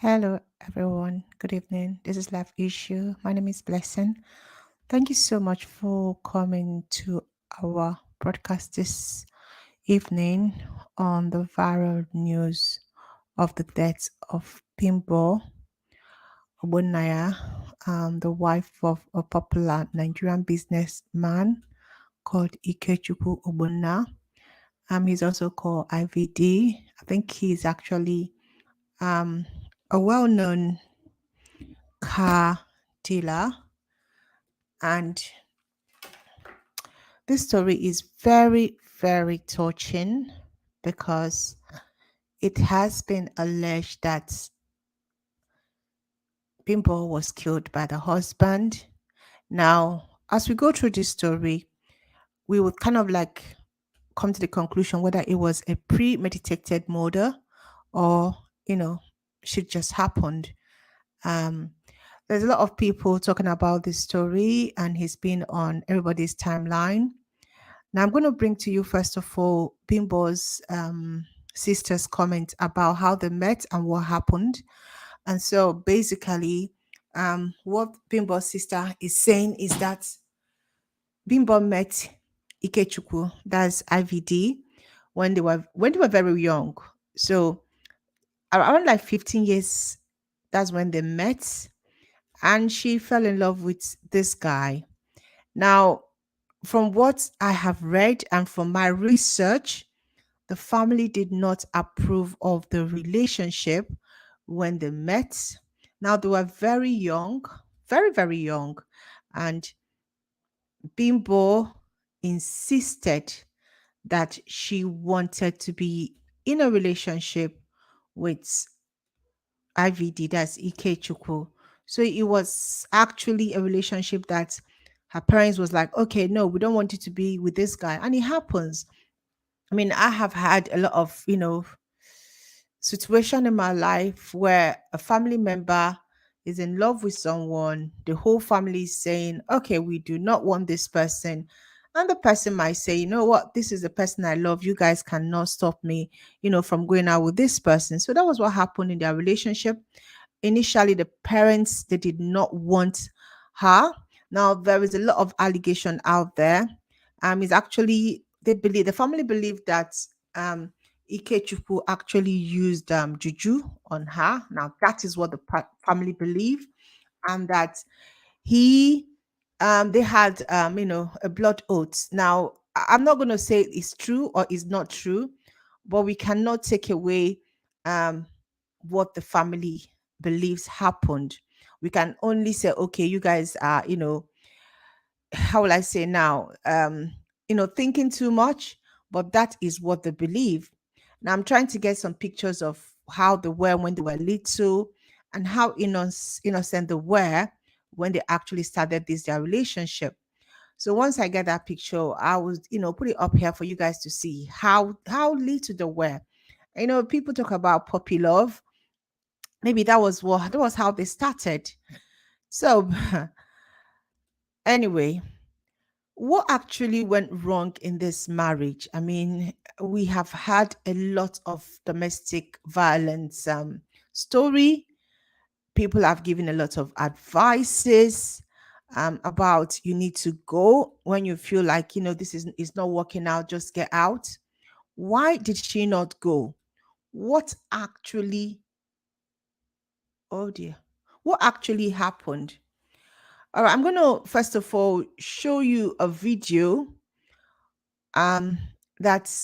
Hello, everyone. Good evening. This is Life Issue. My name is Blessing. Thank you so much for coming to our broadcast this evening on the viral news of the death of Bimbo Ogbonna, the wife of a popular Nigerian businessman called Ikechukwu Ogbonna. He's also called IVD. I think he's actually um, a well-known car dealer, and this story is very, very touching because it has been alleged that Bimbo was killed by the husband. Now, as we go through this story, we would kind of like come to the conclusion whether it was a premeditated murder or, you know, shit just happened. Um, there's a lot of people talking about this story, and he's been on everybody's timeline. Now, I'm going to bring to you, first of all, Bimbo's sister's comment about how they met and what happened. And so basically, what Bimbo's sister is saying is that Bimbo met Ikechukwu, that's IVD, when they were very young. So around like 15 years, that's when they met, and she fell in love with this guy. Now, from what I have read and from my research, the family did not approve of the relationship when they met. Now, they were very young, very, very young, and Bimbo insisted that she wanted to be in a relationship with IVD, that's Ikechukwu. So it was actually a relationship that her parents was like, okay, no, we don't want you to be with this guy. And it happens. I mean, I have had a lot of, situation in my life where a family member is in love with someone, the whole family is saying, okay, we do not want this person. And the person might say, you know what, this is the person I love. You guys cannot stop me, from going out with this person. So that was what happened in their relationship. Initially, the parents, they did not want her. Now there is a lot of allegation out there. It's actually, the family believed that um Ikechukwu actually used juju on her. Now that is what the family believe, and that he they had a blood oath. Now I'm not going to say it's true or it's not true, but we cannot take away um what the family believes happened. We can only say, okay, you guys are, how will I say now, thinking too much, but that is what they believe. Now I'm trying to get some pictures of how they were when they were little and how innocent they were when they actually started this their relationship. So once I get that picture, I will, put it up here for you guys to see how little they were. People talk about puppy love. Maybe that was how they started. So anyway, what actually went wrong in this marriage? I mean, we have had a lot of domestic violence story. People have given a lot of advices about you need to go when you feel like this is not working out. Just get out. Why did she not go? What actually? Oh dear, what actually happened? All right, I'm going to first of all show you a video um, that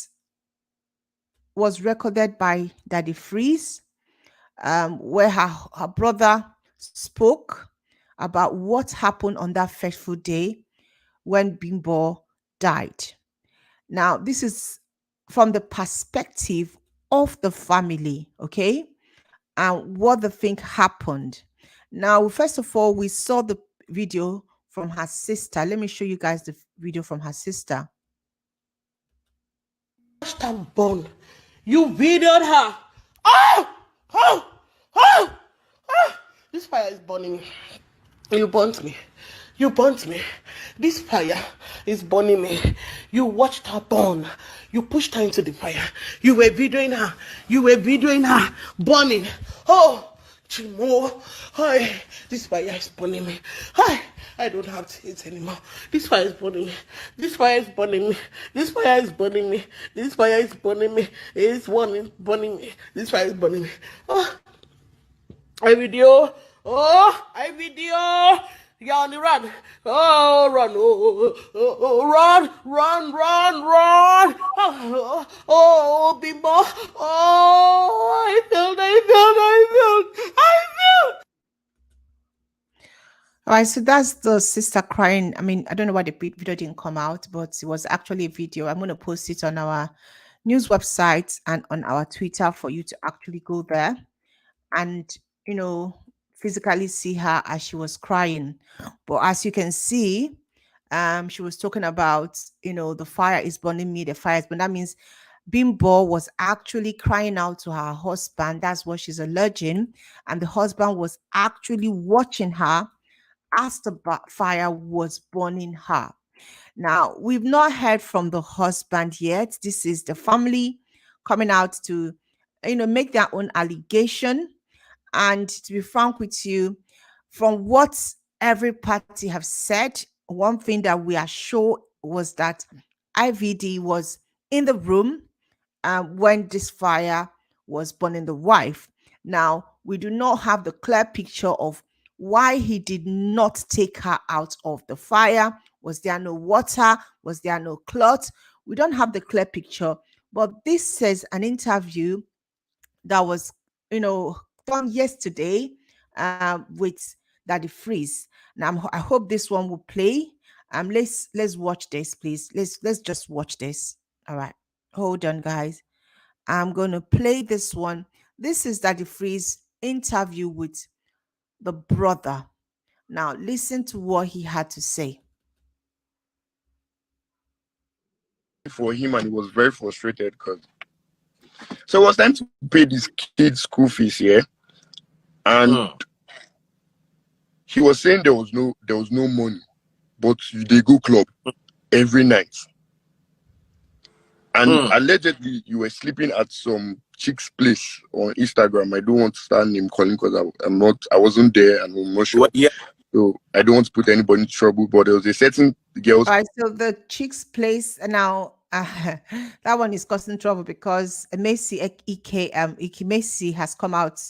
was recorded by Daddy Freeze, where her brother spoke about what happened on that fateful day when Bimbo died. Now, this is from the perspective of the family, okay, and what they think happened. Now, first of all, we saw the video from her sister. Let me show you guys the video from her sister. Time born. You videoed her. Oh! Oh! Oh! Oh! This fire is burning me. You burnt me. You burnt me. This fire is burning me. You watched her burn. You pushed her into the fire. You were videoing her. You were videoing her burning. Oh! Chimo, hi, this fire is burning me. Hi, I don't have to eat anymore. This fire is burning me. This fire is burning me. This fire is burning me. This fire is burning me. It's burning me. This fire is burning me. Oh, I video. Oh, I video. You're on the run. Oh, run. Run, run, run, run. Oh, Bimbo. Oh, I felt. All right, so that's the sister crying. I mean, I don't know why the video didn't come out, but it was actually a video. I'm going to post it on our news website and on our Twitter for you to actually go there and, you know, physically see her as she was crying. But as you can see, she was talking about, you know, the fire is burning me, the fire is burning. That means Bimbo was actually crying out to her husband. That's what she's alleging. And the husband was actually watching her as the fire was burning her. Now, we've not heard from the husband yet. This is the family coming out to, you know, make their own allegation. And to be frank with you, from what every party have said, one thing that we are sure was that IVD was in the room when this fire was burning the wife. Now, we do not have the clear picture of why he did not take her out of the fire. Was there no water? Was there no cloth? We don't have the clear picture, but this says an interview that was, you know, done yesterday with Daddy Freeze. Now, I hope this one will play. Let's watch this, please. Let's just watch this. All right, hold on, guys. I'm going to play this one. This is Daddy Freeze interview with the brother. Now, listen to what he had to say. For him, and he was very frustrated because so it was time to pay these kids school fees here, and he was saying there was no money, but they go club every night, and allegedly you were sleeping at some chick's place on Instagram. I don't want to start name calling because I wasn't there and I'm not sure. Well, yeah. So I don't want to put anybody in trouble, but there was a certain girl. All right, so the chick's place now, that one is causing trouble because Macy Ike Macy has come out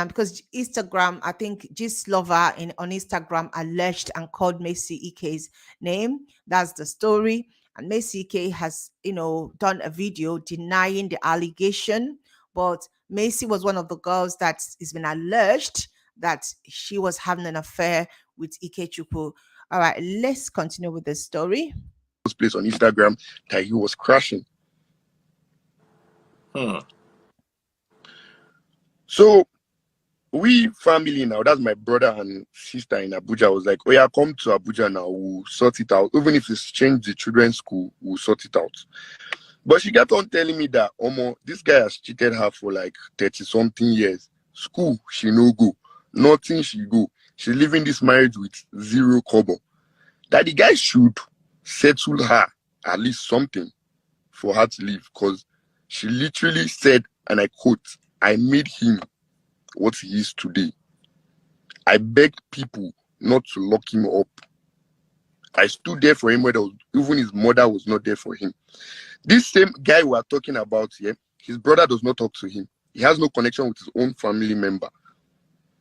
because Instagram, I think Gist Lover on Instagram alleged and called Macy Ike's name. That's the story. And Macy Ike has, you know, done a video denying the allegation, but Macy was one of the girls that has been alleged that she was having an affair with Ike Chukwu. All right, let's continue with the story. Place on Instagram that he was crashing. So we family now, that's my brother and sister in Abuja, was like, oh yeah, come to Abuja now, we'll sort it out. Even if it's changed the children's school, we'll sort it out. But she kept on telling me that, Omo, this guy has cheated her for like 30-something years. School, she no go. Nothing, she go. She's living this marriage with 0 kobo. That the guy should settle her at least something for her to leave, because she literally said, and I quote, I made him what he is today. I begged people not to lock him up. I stood there for him when even his mother was not there for him. This same guy we are talking about here, his brother does not talk to him. He has no connection with his own family member.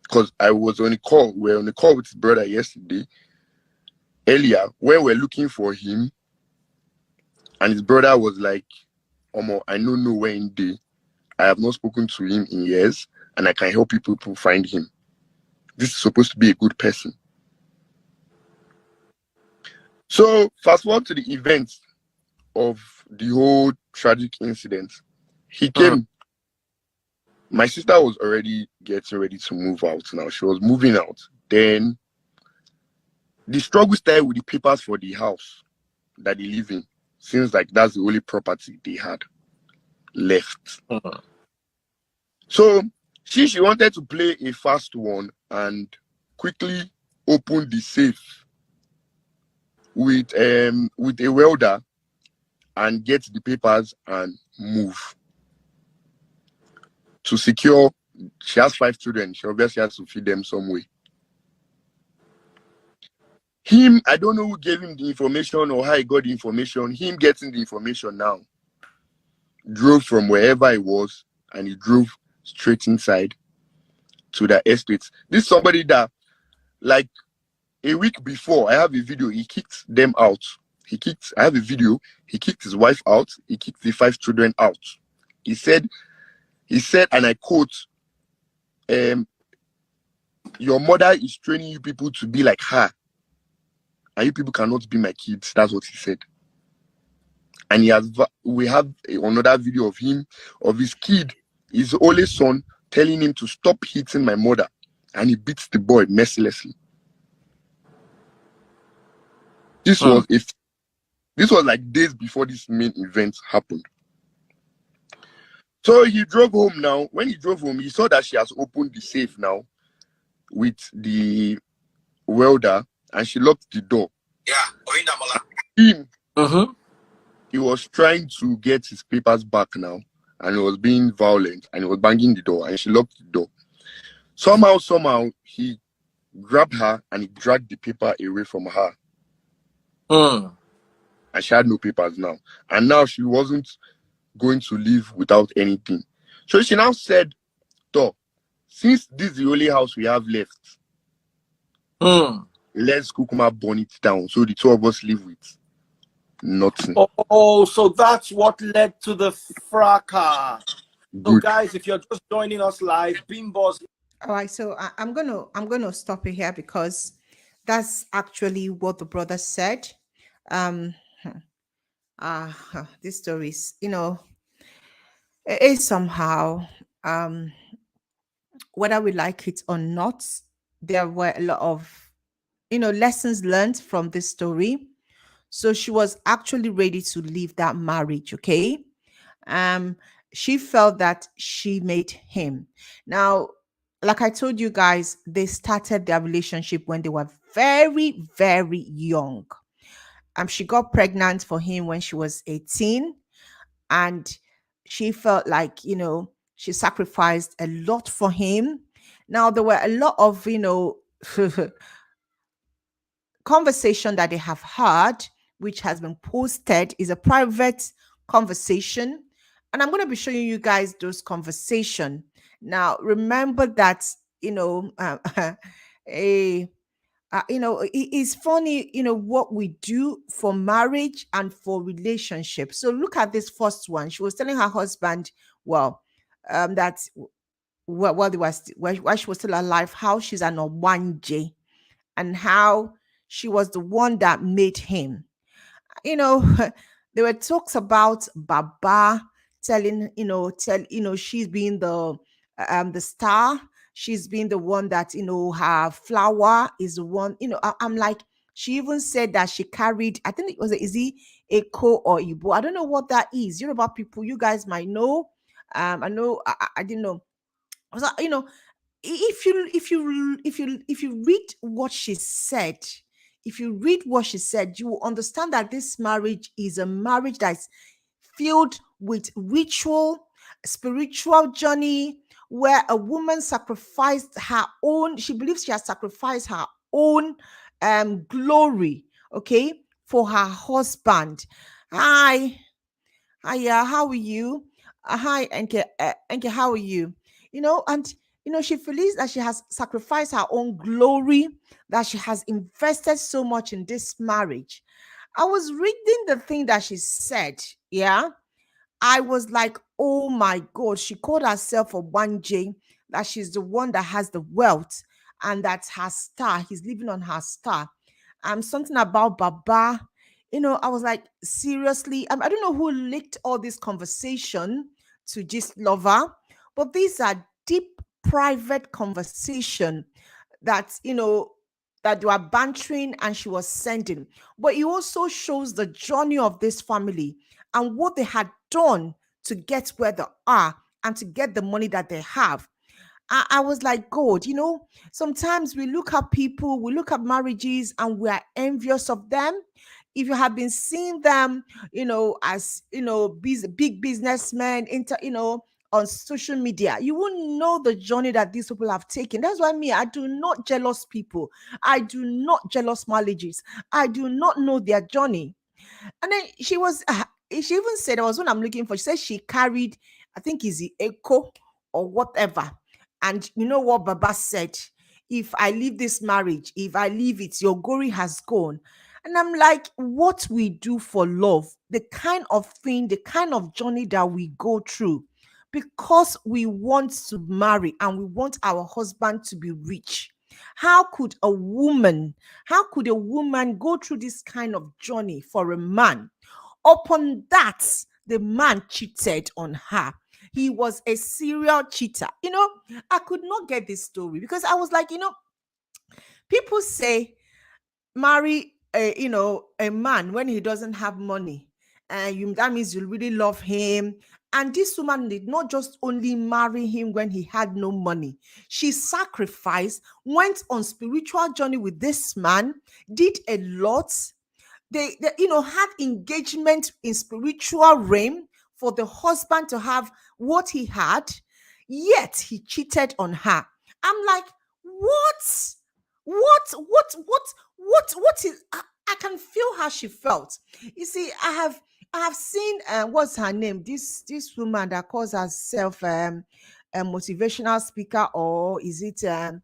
Because I was on a call, we were on a call with his brother yesterday, earlier, when we were looking for him, and his brother was like, Omo, I don't know where in day. I have not spoken to him in years, and I can help people to find him. This is supposed to be a good person. So fast forward to the events of the whole tragic incident. He came. My sister was already getting ready to move out now. She was moving out. Then the struggle started with the papers for the house that they live in. Seems like that's the only property they had left. So she wanted to play a fast one and quickly open the safe with a welder and get the papers and move to secure she has 5 children. She obviously has to feed them some way. Him, I don't know who gave him the information or how he got the information. Him getting the information now, drove from wherever he was and he drove straight inside to the estate. This is somebody that, like, a week before, I have a video, he kicked them out. I have a video, he kicked his wife out, he kicked the 5 children out. He said, and I quote, your mother is training you people to be like her. And you people cannot be my kids. That's what he said. And we have another video of him, of his kid, his only son, telling him to stop hitting my mother. And he beats the boy mercilessly. This was like days before this main event happened. So he drove home now. When he drove home, he saw that she has opened the safe now with the welder, and she locked the door. Him, he was trying to get his papers back now, and he was being violent, and he was banging the door, and she locked the door. Somehow, he grabbed her and he dragged the paper away from her. And she had no papers now. And now she wasn't going to leave without anything. So she now said, since this is the only house we have left, let's Kukuma burn it down. So the 2 of us live with nothing. Oh, so that's what led to the fracas. So Good. guys, if you're just joining us live, Bimbo's. All right, so I'm gonna stop it here because that's actually what the brother said. This story is, it is somehow, whether we like it or not, there were a lot of, lessons learned from this story. So she was actually ready to leave that marriage, okay? She felt that she made him. Now, like I told you guys, they started their relationship when they were very, very young. She got pregnant for him when she was 18, and she felt like, she sacrificed a lot for him. Now, there were a lot of, conversation that they have had, which has been posted, is a private conversation. And I'm going to be showing you guys those conversation. Now, remember that, it's funny, what we do for marriage and for relationships. So look at this first one. She was telling her husband, that while she was still alive, how she's an Obanje and how she was the one that made him. There were talks about Baba telling, she's being the star. She's been the one that, her flower is the one, I'm like, she even said that she carried, I think it was, is he Eko or Ibo? I don't know what that is. Yoruba people, you guys might know. I know, I didn't know. So, if you read what she said, you will understand that this marriage is a marriage that's filled with ritual, spiritual journey, where a woman sacrificed her own, she believes she has sacrificed her own glory, okay, for her husband. Hi, how are you? Hi, Enke, how are you? And she feels that she has sacrificed her own glory, that she has invested so much in this marriage. I was reading the thing that she said, yeah. I was like, oh my God, she called herself a 1J, that she's the one that has the wealth and that's her star. He's living on her star. Something about Baba. I was like, seriously? I don't know who leaked all this conversation to Gist Lover, but these are deep, private conversation that, that they were bantering and she was sending. But it also shows the journey of this family and what they had done to get where they are and to get the money that they have. I was like, God, sometimes we look at people, we look at marriages and we are envious of them. If you have been seeing them, as, big businessmen, on social media, you won't know the journey that these people have taken. That's why me, I do not jealous people. I do not jealous marriages. I do not know their journey. And then she even said, there was one I'm looking for. She said she carried, I think is the echo or whatever. And you know what Baba said? If I leave this marriage, if I leave it, your glory has gone. And I'm like, what we do for love, the kind of thing, the kind of journey that we go through, because we want to marry and we want our husband to be rich. How could a woman, how could a woman go through this kind of journey for a man? Upon that, the man cheated on her. He was a serial cheater. I could not get this story because I was like, people say marry a man when he doesn't have money, and that means you really love him. And this woman did not just only marry him when he had no money. She sacrificed, went on spiritual journey with this man, did a lot. They had engagement in spiritual realm for the husband to have what he had, yet he cheated on her. I'm like, what? What is I can feel how she felt. You see, I have seen what's her name? This woman that calls herself a motivational speaker, or is it a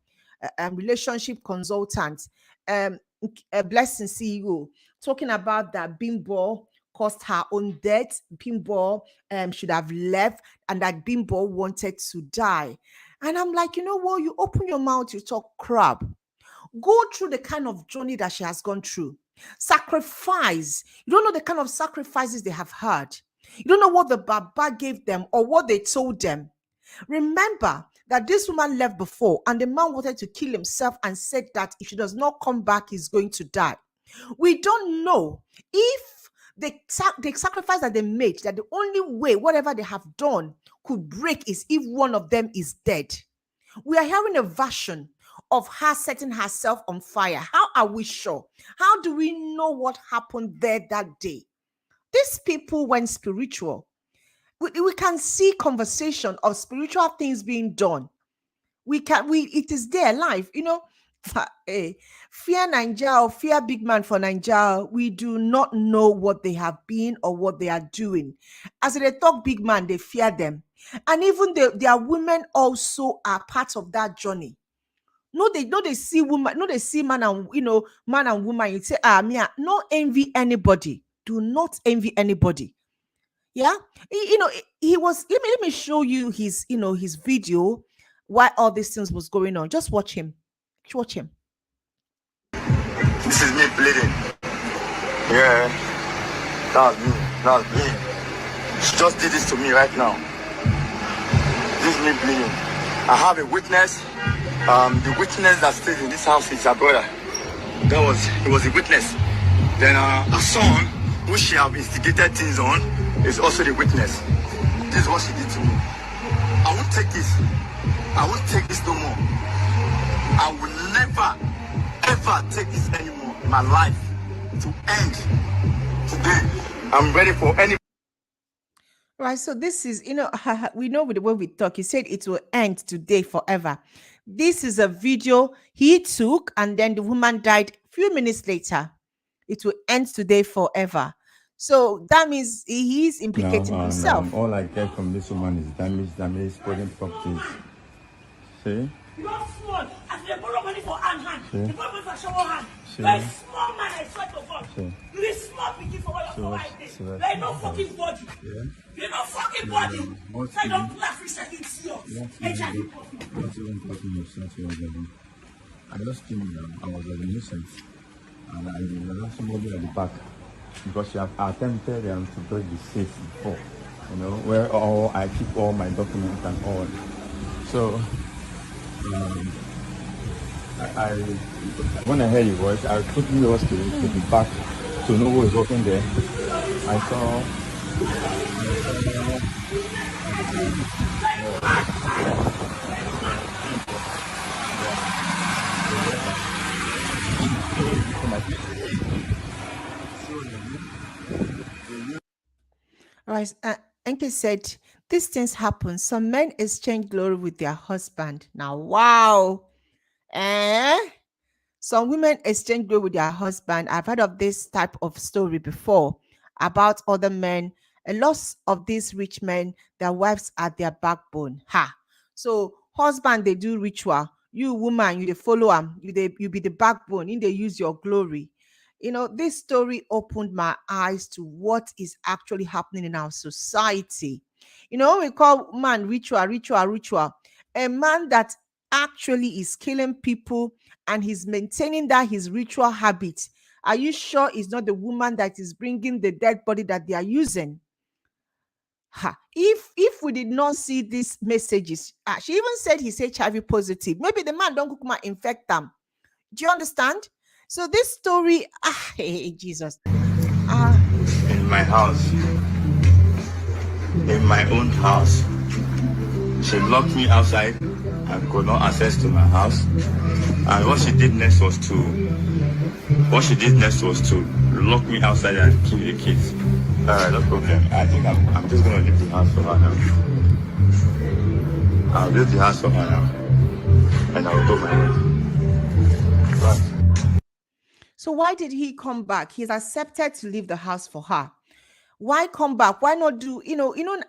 relationship consultant? A blessing CEO talking about that Bimbo caused her own death. Bimbo should have left, and that Bimbo wanted to die. And I'm like, you know what? You open your mouth, you talk crap. Go through the kind of journey that she has gone through. Sacrifice. You don't know the kind of sacrifices they have had. You don't know what the Baba gave them or what they told them. Remember that this woman left before, and the man wanted to kill himself and said that if she does not come back, he's going to die. We don't know if the sacrifice that they made, that the only way whatever they have done could break is if one of them is dead. We are hearing a version of her setting herself on fire. How are we sure? How do we know what happened there that day? These people went spiritual. We can see conversation of spiritual things being done. It is their life, fear Nigeria or fear big man for Nigeria. We do not know what they have been or what they are doing. As they talk big man, they fear them. And even their women also are part of that journey. No, they see woman, no, they see man and man and woman. You say, no envy anybody. Do not envy anybody. Yeah, he was. Let me show you his video. Why all these things was going on? Just watch him. Watch him. This is me bleeding. Yeah, that's me. That's me. She just did this to me right now. This is me bleeding. I have a witness. The witness that stays in this house is her brother. He was a witness. Then her son, who she have instigated things on, is also the witness. This is what she did to me. I won't take this. I won't take this no more. I will never, ever take this anymore in my life to end today. I'm ready for any. Right, so this is, we know with the way we talk, he said it will end today forever. This is a video he took, and then the woman died a few minutes later. It will end today forever. So that means he is implicating himself. All I get from this woman is damage, spoiling properties. See? You are small. As they borrow money for hand. They borrow money for shower hand. See? Very small man, I swear to God. See? You is small picking for all your like this. There is no fucking body. Yeah? You're not fucking body. So I don't laugh for second serious. HIV positive. Not even talking of something. I just came here. I was a nuisance. And I remember somebody at the back. Because she have attempted to break the safe before. Where I keep all my documents and all. So I when I heard your voice, I quickly was to the back to know who was working there. I saw Right. Enke said These things happen. Some men exchange glory with their husband. Now, wow. Eh? Some women exchange glory with their husband. I've heard of this type of story before about other men. A lot of these rich men, their wives are their backbone. Ha. So husband, they do ritual. You woman, you they follow them. You be the backbone. In they use your glory. This story opened my eyes to what is actually happening in our society. When we call man ritual, ritual, ritual, a man that actually is killing people and he's maintaining that his ritual habit. Are you sure it's not the woman that is bringing the dead body that they are using? Ha. If we did not see these messages, she even said he's HIV positive. Maybe the man don't come infect them. Do you understand? So this story, hey, Jesus. In my house, in my own house. She locked me outside and could not access to my house. And what she did next was to lock me outside and kill the kids. No problem. I think I'm just gonna leave the house for her now. I'll leave the house for her now, and I'll go my way. Right. So why did he come back? He's accepted to leave the house for her. Why come back? Why not do,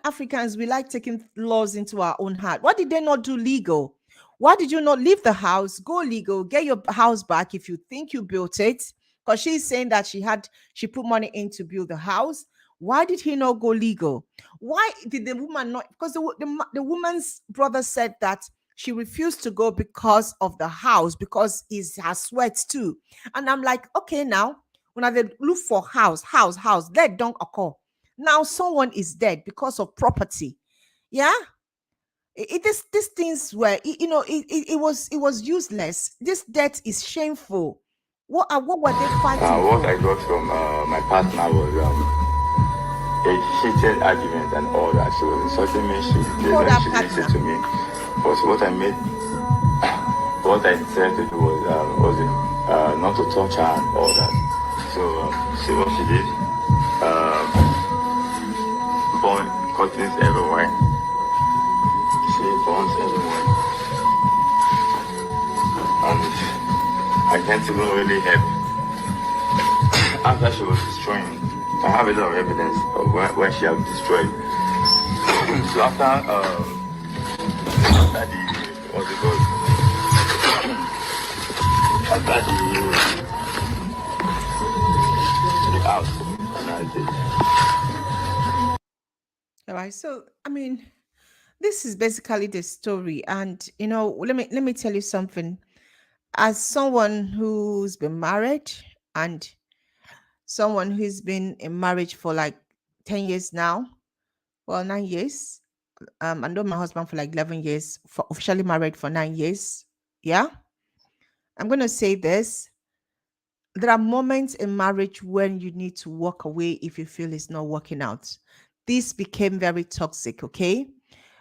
Africans, we like taking laws into our own hand. Why did they not do legal? Why did you not leave the house, go legal, get your house back if you think you built it? Because she's saying that she put money in to build the house. Why did he not go legal? Why did the woman not? Because the woman's brother said that she refused to go because of the house, because it's her sweat too. And I'm like, okay, now when they look for house, death don't occur. Now someone is dead because of property. Yeah. These things were, it was useless. This death is shameful. What were they fighting What for? I got from my partner was a heated argument and all that. She was insulting me. She didn't listen to me. But what I decided to do was not to touch her and all that. So see what she did. Burn cuttings everywhere. She burns everywhere. And I can't even really help. After she was destroying, I have a lot of evidence of where she has destroyed. So after the what's it called? After the house, and I did. All right. So this is basically the story. And let me tell you something. As someone who's been married and someone who's been in marriage for like 10 years now, well, 9 years. I know my husband for like 11 years, officially married for 9 years. Yeah. I'm going to say this. There are moments in marriage when you need to walk away if you feel it's not working out. This became very toxic, okay?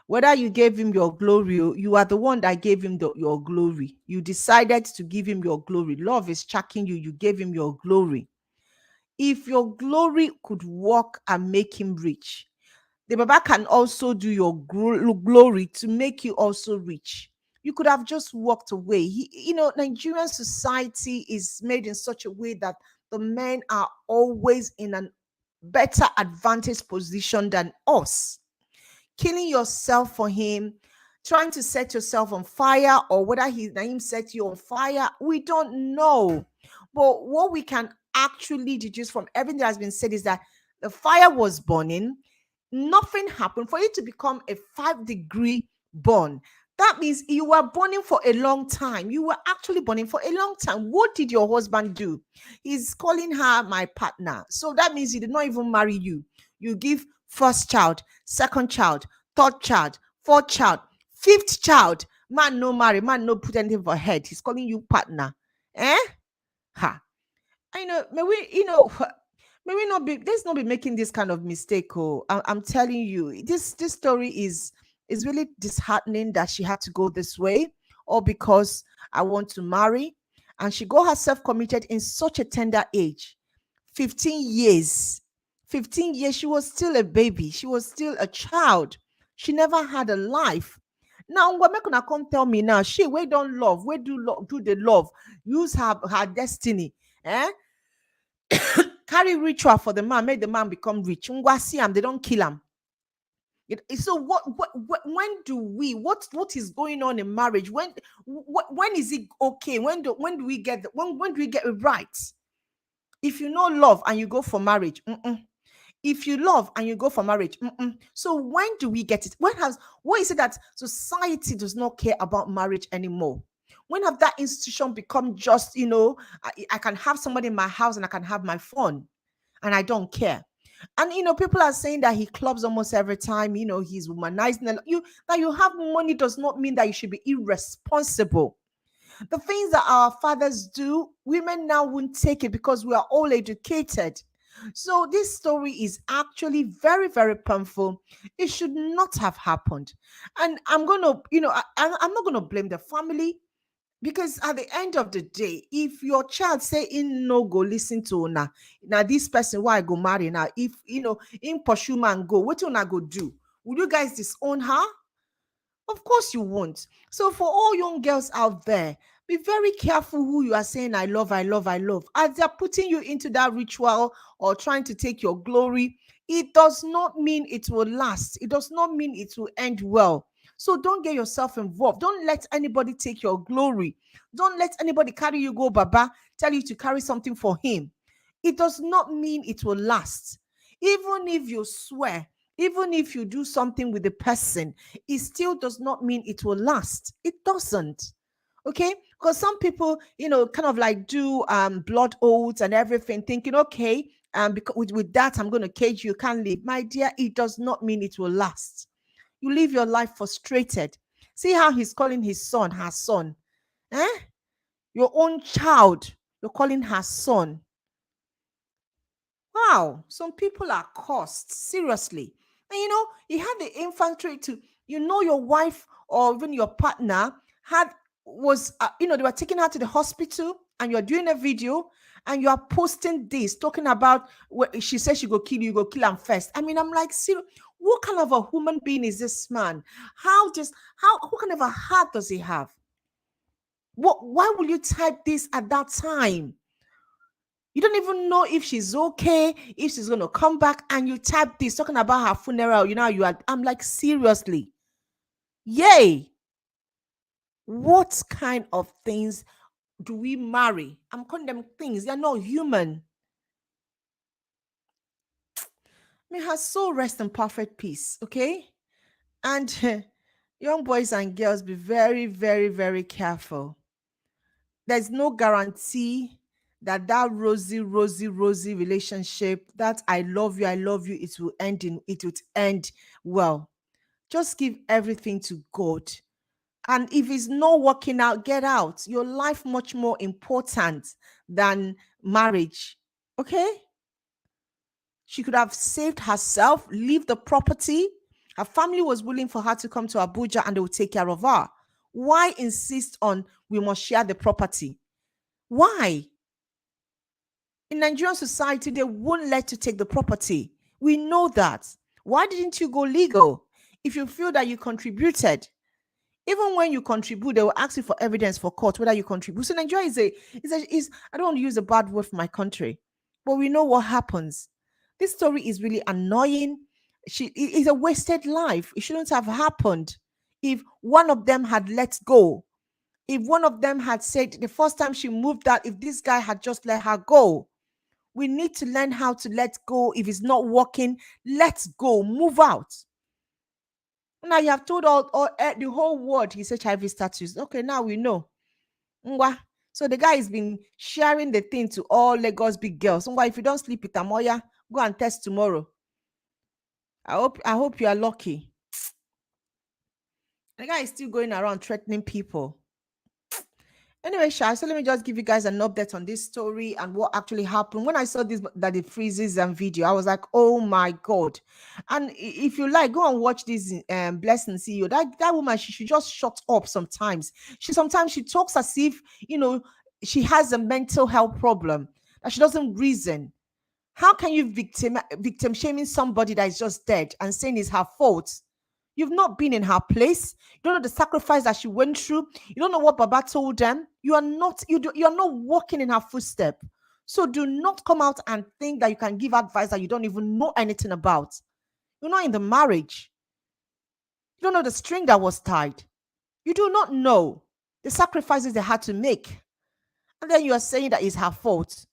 Whether you gave him your glory, you are the one that gave him your glory. You decided to give him your glory. Love is tracking you. You gave him your glory. If your glory could work and make him rich, the Baba can also do your glory to make you also rich. You could have just walked away. Nigerian society is made in such a way that the men are always in a better advantage position than us. Killing yourself for him, trying to set yourself on fire, or whether Naim set you on fire, we don't know. But what we can actually deduce from everything that has been said is that the fire was burning, nothing happened for it to become a 5-degree burn. That means you were burning for a long time. You were actually burning for a long time. What did your husband do? He's calling her my partner. So that means he did not even marry you. You give first child, second child, third child, fourth child, fifth child. Man no marry, man no put anything for head. He's calling you partner. Ha. I know, may we not be, let's not be making this kind of mistake. I'm telling you, this story is really disheartening that she had to go this way, or because I want to marry. And she got herself committed in such a tender age. 15 years. 15 years, she was still a baby. She was still a child. She never had a life. Now, what make una come tell me now? She we don't love, we do the love, use her destiny, eh? Carry ritual for the man, make the man become rich. Ngwa see him, they don't kill him. So when do we what is going on in marriage? When is it okay? When do we get when do we get it right? If you know love and you go for marriage, if you love and you go for marriage, so when do we get it? What is it that society does not care about marriage anymore? When have that institution become just, I can have somebody in my house and I can have my phone and I don't care? And people are saying that he clubs almost every time, he's womanizing. That you have money does not mean that you should be irresponsible. The things that our fathers do, women now won't take it because we are all educated. So this story is actually very, very painful. It should not have happened. And I'm gonna, I'm not gonna blame the family, because at the end of the day, if your child say in no go listen to now this person why I go marry now, if in pursue man go, what una go do? Will you guys disown her? Of course you won't. So for all young girls out there, be very careful who you are saying I love, I love, I love. As they're putting you into that ritual or trying to take your glory, it does not mean it will last. It does not mean it will end well. So don't get yourself involved. Don't let anybody take your glory. Don't let anybody carry you go, Baba, tell you to carry something for him. It does not mean it will last. Even if you swear, even if you do something with the person, it still does not mean it will last. It doesn't. Okay, because some people, kind of like do blood oaths and everything, thinking, okay, because with that I'm going to cage you, can't leave. My dear, it does not mean it will last. You live your life frustrated. See how he's calling his son her son, eh? Your own child, you're calling her son. Wow, some people are cursed, seriously. And he had the infantry to, your wife or even your partner they were taking her to the hospital and you're doing a video and you are posting this, talking about she says she go kill you, go kill him first. I mean, I'm like, seriously, what kind of a human being is this man? What kind of a heart does he have? Why will you type this at that time? You don't even know if she's okay, if she's going to come back, and you type this talking about her funeral. I'm like, seriously. Yay. What kind of things do we marry? I'm calling them things. They're not human. May her soul rest in perfect peace, okay? And young boys and girls, be very, very, very careful. There's no guarantee that rosy, rosy, rosy relationship, that I love you, it will end well. Just give everything to God. And if it's not working out, get out. Your life much more important than marriage. Okay? She could have saved herself, leave the property. Her family was willing for her to come to Abuja and they would take care of her. Why insist on we must share the property? Why? In Nigerian society, they won't let you take the property. We know that. Why didn't you go legal? If you feel that you contributed, even when you contribute, they will ask you for evidence for court whether you contribute. So Nigeria is I don't want to use a bad word for my country, but we know what happens. This story is really annoying. It is a wasted life. It shouldn't have happened. If one of them had let go, if one of them had said the first time she moved out, if this guy had just let her go. We need to learn how to let go. If it's not working, let's go, move out. Now you have told the whole world his HIV status. Okay, now we know. Ngwa. So the guy has been sharing the thing to all Lagos big girls. Ngwa, if you don't sleep with Amoya, go and test tomorrow. I hope you are lucky. The guy is still going around threatening people. Anyway, Sha, so let me just give you guys an update on this story and what actually happened. When I saw this, that it freezes and video, I was like, oh my God. And if you like, go and watch this Blessing CEO. That woman, she should just shut up sometimes. Sometimes she talks as if, she has a mental health problem, that she doesn't reason. How can you victim shaming somebody that is just dead and saying it's her fault? You've not been in her place. You don't know the sacrifice that she went through. You don't know what Baba told them. You are not walking in her footstep. So do not come out and think that you can give advice that you don't even know anything about. You're not in the marriage. You don't know the string that was tied. You do not know the sacrifices they had to make. And then you are saying that it's her fault.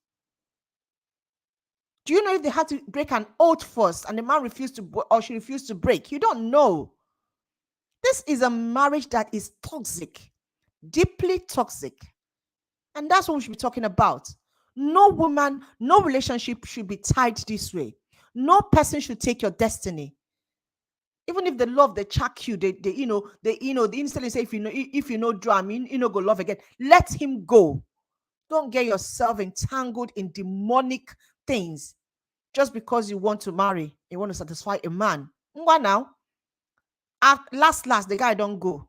Do you know if they had to break an oath first and the man refused to, or she refused to break? You don't know. This is a marriage that is toxic, deeply toxic. And that's what we should be talking about. No woman, no relationship should be tied this way. No person should take your destiny. Even if they love, they chuck you, they instantly say, if you know drum, go love again. Let him go. Don't get yourself entangled in demonic things just because you want to marry, you want to satisfy a man. Now, last, the guy don't go.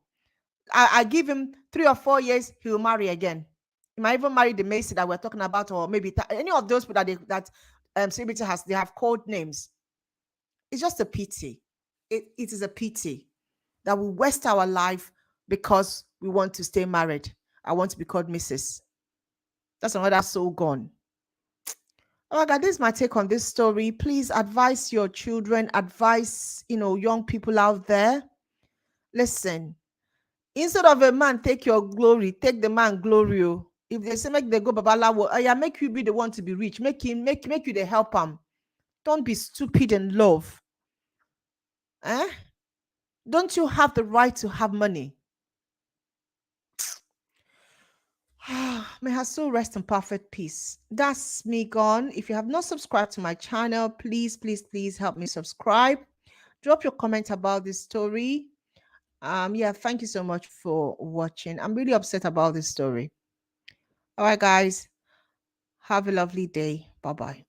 I give him 3 or 4 years, he will marry again. He might even marry the Macy that we're talking about, or maybe any of those people that celebrity has, they have code names. It's just a pity. It is a pity that we waste our life because we want to stay married. I want to be called Mrs. That's another soul gone. Oh my God, this is my take on this story. Please advise your children, advise, young people out there. Listen, instead of a man take your glory, take the man glory. If they say make they go babalawo, make you be the one to be rich. Make you the help him. Don't be stupid in love. Don't you have the right to have money? May her soul rest in perfect peace. That's me gone. If you have not subscribed to my channel, please help me subscribe. Drop your comment about this story. Thank you so much for watching. I'm really upset about this story. All right, guys. Have a lovely day. Bye-bye.